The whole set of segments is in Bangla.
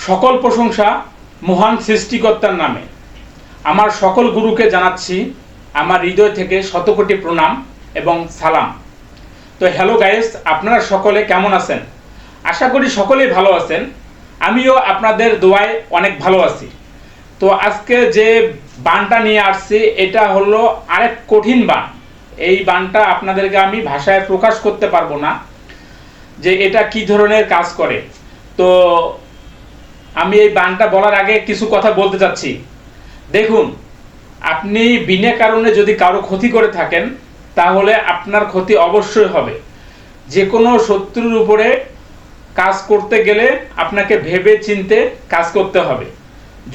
সকল প্রশংসা মহান সৃষ্টিকর্তার নামে। আমার সকল গুরুকে জানাচ্ছি আমার হৃদয় থেকে শতকোটি প্রণাম এবং সালাম। তো হ্যালো গাইস, আপনারা সকলে কেমন আছেন? আশা করি সকলেই ভালো আছেন। আমিও আপনাদের দোয়ায় অনেক ভালো আছি। তো আজকে যে বানটা নিয়ে আসছি এটা হলো আরেক কঠিন বান। এই বানটা আপনাদেরকে আমি ভাষায় প্রকাশ করতে পারবো না যে এটা কি ধরনের কাজ করে। তো আমি এই বানটা বলার আগে কিছু কথা বলতে চাচ্ছি। দেখুন, আপনি বিনা কারণে যদি কারো ক্ষতি করে থাকেন তাহলে আপনার ক্ষতি অবশ্যই হবে। যে কোনো শত্রুর উপরে কাজ করতে গেলে আপনাকে ভেবে চিন্তে কাজ করতে হবে।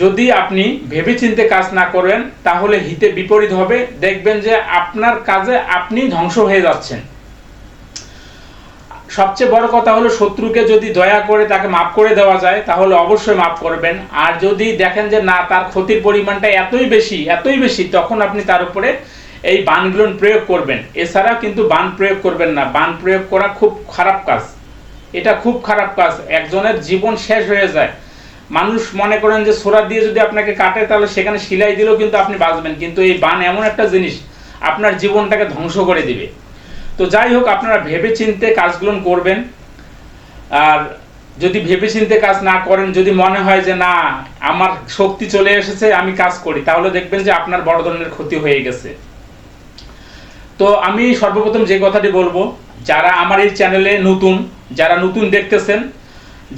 যদি আপনি ভেবে চিন্তে কাজ না করেন তাহলে হিতে বিপরীত হবে। দেখবেন যে আপনার কাজে আপনি ধ্বংস হয়ে যাচ্ছেন। সবচেয়ে বড় কথা হলো, শত্রুকে যদি দয়া করে তাকে মাফ করে দেওয়া যায় তাহলে অবশ্যই মাফ করবেন। আর যদি দেখেন যে না, তার ক্ষতির পরিমাণটা এতই বেশি, তখন আপনি তার উপরে এই বানগুলো প্রয়োগ করবেন। এছাড়া কিন্তু বান প্রয়োগ করবেন না। বান প্রয়োগ করা খুব খারাপ কাজ। এটা খুব খারাপ কাজ। একজনের জীবন শেষ হয়ে যায়। মানুষ মনে করেন যে ছোরা দিয়ে যদি আপনাকে কাটে তাহলে সেখানে সেলাই দিলেও কিন্তু আপনি বাঁচবেন, কিন্তু এই বান এমন একটা জিনিস আপনার জীবনটাকে ধ্বংস করে দিবে। তো যাই হোক, আপনারা ভেবে চিন্তে কাজগুলো করবেন। আর যদি ভেবে চিন্তে কাজ না করেন, যদি মনে হয় যে না আমার শক্তি চলে এসেছে আমি কাজ করি, তাহলে দেখবেন যে আপনার বড় ধরনের ক্ষতি হয়ে গেছে। তো আমি সর্বপ্রথম যে কথাটি বলবো, যারা আমার এই চ্যানেলে যারা নতুন দেখতেছেন,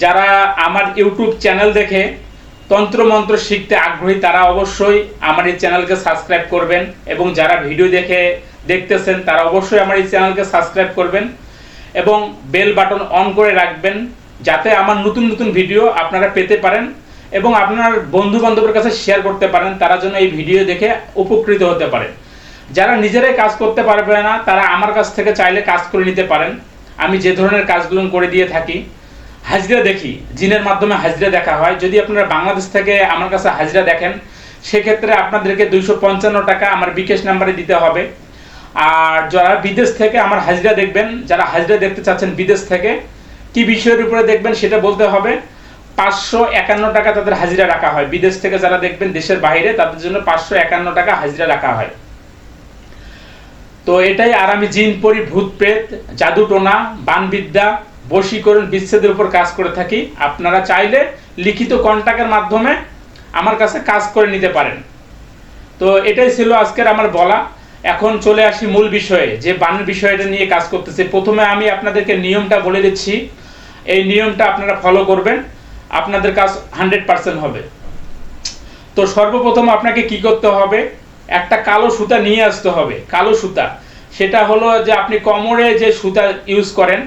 যারা আমার ইউটিউব চ্যানেল দেখে তন্ত্রমন্ত্র শিখতে আগ্রহী, তারা অবশ্যই আমার এই চ্যানেলকে সাবস্ক্রাইব করবেন। এবং যারা ভিডিও দেখতেছেন তারা অবশ্যই আমার এই চ্যানেলকে সাবস্ক্রাইব করবেন এবং বেল বাটন অন করে রাখবেন, যাতে আমার নতুন ভিডিও আপনারা পেতে পারেন এবং আপনার বন্ধু বান্ধবের কাছে শেয়ার করতে পারেন, তারা যেন এই ভিডিও দেখে উপকৃত হতে পারে। যারা নিজেরাই কাজ করতে পারবে না তারা আমার কাছ থেকে চাইলে কাজ করে নিতে পারেন। আমি যে ধরনের কাজগুলো করে দিয়ে থাকি, হাজিরা দেখি, জিনের মাধ্যমে হাজিরা দেখা হয়। যদি আপনারা বাংলাদেশ থেকে আমার কাছে হাজিরা দেখেন সেক্ষেত্রে আপনাদেরকে 255 টাকা আমার বিকাশ নাম্বারে দিতে হবে। আর যারা বিদেশ থেকে আমার হাজিরা দেখবেন, যারা হাজিরা দেখতে চাচ্ছেন বিদেশ থেকে, কি বিষয়ের উপরে দেখবেন সেটা বলতে হবে। 551 টাকা তাদের হাজিরা রাখা হয়। বিদেশ থেকে যারা দেখবেন দেশের বাইরে, তাদের জন্য 551 টাকা হাজিরা রাখা হয়। তো এটাই। আর আমি জিন পরি, ভূত প্রেত, জাদুটোনা, বানবিদ্যা, বশীকরণ, বিচ্ছেদের উপর কাজ করে থাকি। আপনারা চাইলে লিখিত কন্টাক্টের মাধ্যমে আমার কাছে কাজ করে নিতে পারেন। তো এটাই ছিল আজকের আমার বলা। এখন চলে আসি মূল বিষয়ে, যে বানের বিষয়টা নিয়ে কাজ করতেছি। প্রথমে আমি আপনাদেরকে নিয়মটা বলে দিচ্ছি। এই নিয়মটা আপনারা ফলো করবেন, আপনাদের কাজ 100% হবে। তো সর্বপ্রথম আপনাকে কি করতে হবে, একটা কালো সুতা নিয়ে আসতে হবে। কালো সুতা, সেটা হলো যে আপনি কোমরে যে সুতা ইউজ করেন,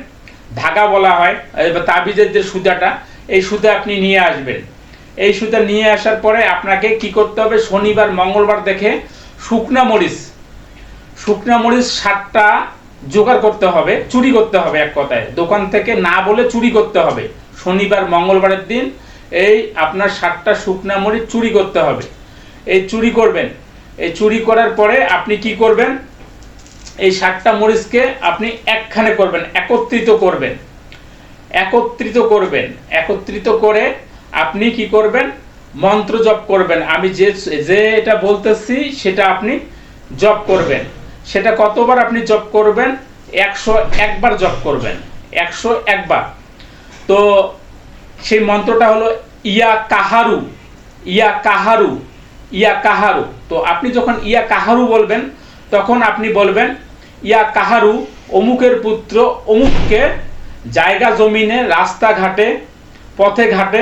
ধাগা বলা হয়, তাবিজের যে সুতাটা, এই সুতা আপনি নিয়ে আসবেন। এই সুতা নিয়ে আসার পরে আপনাকে কি করতে হবে, শনিবার মঙ্গলবার দেখে শুকনা মরিচ 60টা জোগাড় করতে হবে, চুরি করতে হবে। এক কথায় দোকান থেকে না বলে চুরি করতে হবে। শনিবার মঙ্গলবারের দিন এই আপনার 60টা শুকনা মরিচ চুরি করতে হবে। এই চুরি করবেন। এই চুরি করার পরে আপনি কি করবেন, এই 60টা মরিচকে আপনি একখানে করবেন, একত্রিত করে আপনি কি করবেন, মন্ত্র জপ করবেন। আমি যে এটা বলতেছি সেটা আপনি জপ করবেন। সেটা কতবার আপনি জপ করবেন? 101 বার জপ করবেন, 101 বার। তো সেই মন্ত্রটা হলো ইয়া কাহারু। তো আপনি যখন ইয়া কাহারু বলবেন তখন আপনি বলবেন, ইয়া কাহারু, অমুকের পুত্র অমুককে জায়গা জমিনে, রাস্তাঘাটে, পথে ঘাটে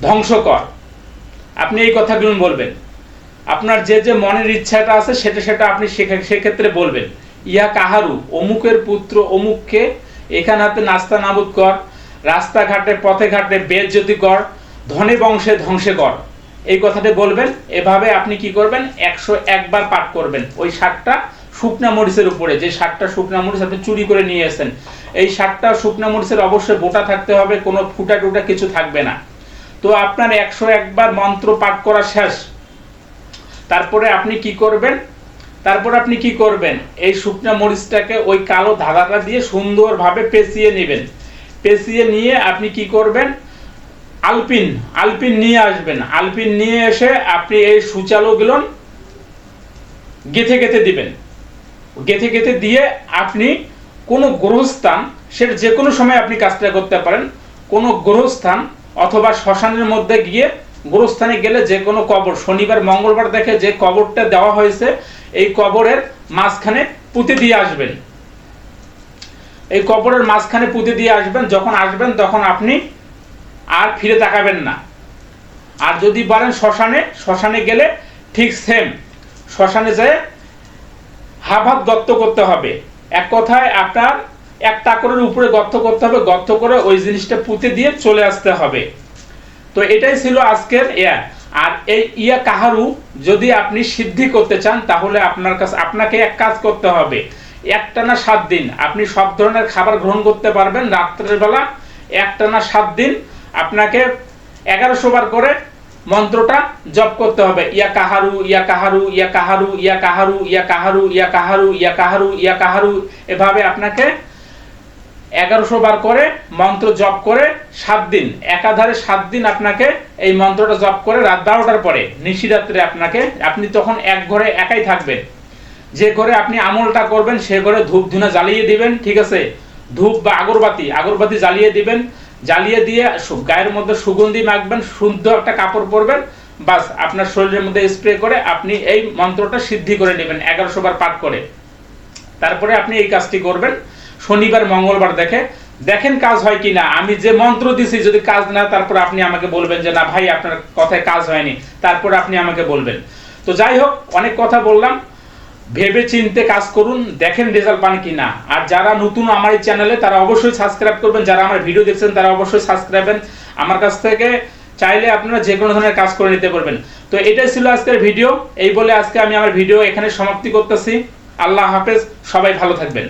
ধ্বংস কর। আপনি এই কথাগুলো বলবেন। আপনার যে মনের ইচ্ছাটা আছে সেটা আপনি সেক্ষেত্রে বলবেন। ইয়া কাহারু, অমুকের পুত্র অমুককে এখান হাতে নাস্তা নাবুদ কর, রাস্তাঘাটে পথে ঘাটে বেজ্জতি কর, ধনে বংশে ধ্বংসে কর। এই কথাটা বলবেন। এভাবে আপনি কি করবেন, 101 বার পাঠ করবেন ওই 60টা শুকনা মরিচের উপরে। যে 60টা শুকনা মরিচ আপনি চুরি করে নিয়ে এসেছেন, এই 60টা শুকনা মরিচের অবশ্যই বোটা থাকতে হবে, কোনো ফুটা টুটা কিছু থাকবে না। তো আপনার 101 বার মন্ত্র পাঠ করা শেষ। তারপরে আপনি কি করবেন, এই শুকনা মরিচটাকে ওই কালো ধাগাটা দিয়ে সুন্দরভাবে পেঁচিয়ে নেবেন। পেঁচিয়ে নিয়ে আপনি কি করবেন, আলপিন নিয়ে আসবেন। আলপিন নিয়ে এসে আপনি এই সূচালোগুলো গেথে গেথে দিবেন। গেথে গেথে দিয়ে আপনি কোনো গ্রহস্থান, সেটা যে কোনো সময় আপনি কাজটা করতে পারেন, কোনো গ্রহস্থান অথবা শ্মশানের মধ্যে গিয়ে, গ্রহস্থানে গেলে যে কোনো কবর, শনিবার মঙ্গলবার দেখে যে কবরটা দেওয়া হয়েছে এই কবরের মাঝখানে পুঁতে দিয়ে আসবেন। এই কবরের মাঝখানে পুঁতে দিয়ে আসবেন। যখন আসবেন তখন আপনি আর ফিরে তাকাবেন না। আর যদি পারেন শ্মশানে গেলে ঠিক সেম শ্মশানে যেয়ে হাফ হাত গর্ত করতে হবে। এক কথায় আপনার এক টাকরের উপরে গর্ত করতে হবে, গর্ত করে ওই জিনিসটা পুঁতে দিয়ে চলে আসতে হবে। তো এটাই ছিল আজকের আর এই কাহারু যদি আপনি সিদ্ধি করতে চান তাহলে আপনাকে এক কাজ করতে হবে। একটানা 7 দিন আপনি সব ধরনের খাবার গ্রহণ করতে পারবেন। রাত্রের বেলা একটানা 7 দিন আপনাকে 1100 বার করে মন্ত্রটা জপ করতে হবে। ইয়া কাহারু ইয়া কাহারু ইয়া কাহারু ইয়া কাহারু ইয়া কাহারু ইয়া কাহারু ইয়া কাহারু ইয়া কাহারু, এভাবে আপনাকে 1100 বার করে মন্ত্র জপ করে 7 দিন, একাধারে 7 দিন আপনাকে এই মন্ত্রটা জপ করে রাত 12টার পরে নিশিরাত্রে আপনি তখন এক ঘরে একাই থাকবেন। যে ঘরে আপনি আমলটা করবেন সে ঘরে ধূপ ধুনা জ্বালিয়ে দিবেন, ঠিক আছে? ধূপ বা আগরবাতি জ্বালিয়ে দিবেন। জ্বালিয়ে দিয়ে গায়ের মধ্যে সুগন্ধি মাখবেন, শুদ্ধ একটা কাপড় পরবেন, বাস আপনার শরীরের মধ্যে স্প্রে করে আপনি এই মন্ত্রটা সিদ্ধি করে নেবেন 1100 বার পাঠ করে। তারপরে আপনি এই কাজটি করবেন শনিবার মঙ্গলবার দেখেন কাজ হয় কিনা। আমি যে মন্ত্র দিছি যদি কাজ না, তারপর আপনি আমাকে বলবেন যে না ভাই আপনার কথায় কাজ হয়নি, তারপর আপনি আমাকে বলবেন। তো যাই হোক, অনেক কথা বললাম, ভেবে চিন্তে কাজ করুন, দেখেন রেজাল্ট পান কিনা। আর যারা নতুন আমার এই চ্যানেলে তারা অবশ্যই সাবস্ক্রাইব করবেন, যারা আমার ভিডিও দেখছেন তারা অবশ্যই সাবস্ক্রাইবেন। আমার কাছ থেকে চাইলে আপনারা যে কোনো ধরনের কাজ করে নিতে পারবেন। তো এটাই ছিল আজকের ভিডিও। এই বলে আজকে আমি আমার ভিডিও এখানে সমাপ্তি করতেছি। আল্লাহ হাফেজ, সবাই ভালো থাকবেন।